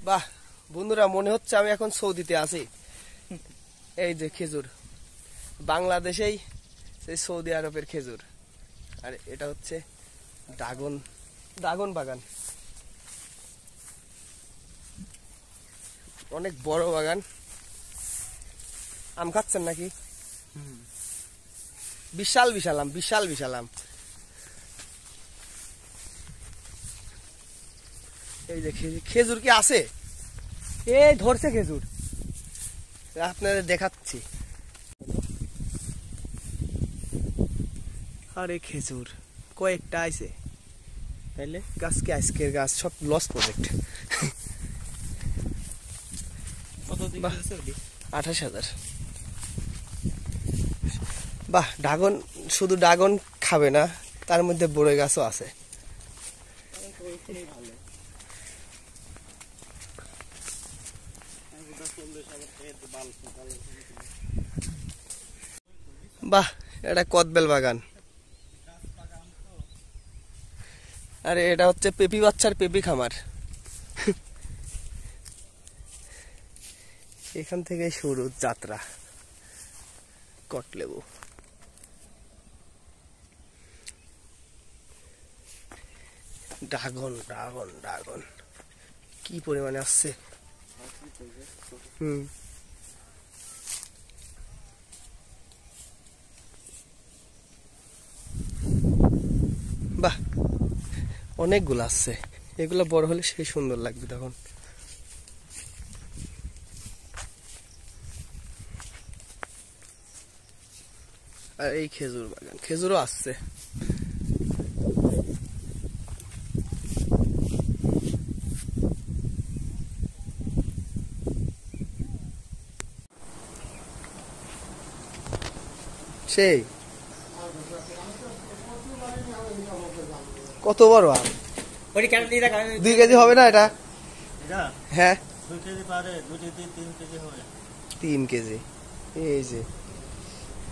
বাহ বন্ধুরা, মনে হচ্ছে আমি এখন সৌদিতে আছি। এই যে খেজুর, বাংলাদেশেই সেই সৌদি আরবের খেজুর। আর এটা হচ্ছে ড্রাগন বাগান, অনেক বড় বাগান। আম খাচ্ছেন নাকি? বিশাল বিশাল আম, বিশাল বিশাল আম। এই যে খেজুর কি আছে, এই ধরছে খেজুর, আপনাদের দেখাচ্ছি। আরে খেজুর কয়েকটা আছে, তাইলে গাছকে আজকের গাছ সব লস প্রজেক্ট। 28,000। বাহ, ড্রাগন শুধু ড্রাগন খাবে না, তার মধ্যে বড়ই গাছও আছে। বাহ, এটা কদবেল বাগান। আরে এটা হচ্ছে পেঁপি বাচ্চার পেঁপি খামার। এখান থেকে শুরু যাত্রা কটলেবু। ড্রাগন ড্রাগন ড্রাগন কি পরিমাণে আসছে। বাহ, অনেকগুলো আসছে। এগুলো বড় হলে সেই সুন্দর লাগবে তখন। আর এই খেজুর বাগান, খেজুরও আসছে। সেই কত বড় আম, 2 কেজি হবে না এটা? হ্যাঁ 2 কেজি পারে, 2 কেজি 3 কেজি হবে। 3 কেজি। এই যে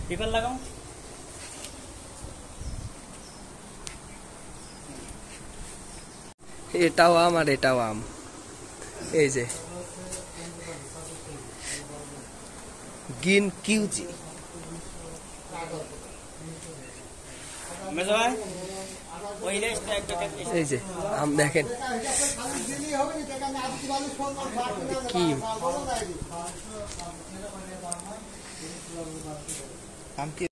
পেপার লাগাও। এটাও আম আর এটাও আম। এই যে গ্রিন কিউচি। এই যে আম দেখেন কি আম কি।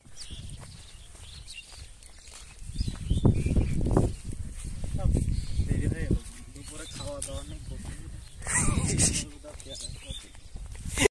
দেরি হয়ে গেল, দুপুরে খাওয়া দাওয়া নেই।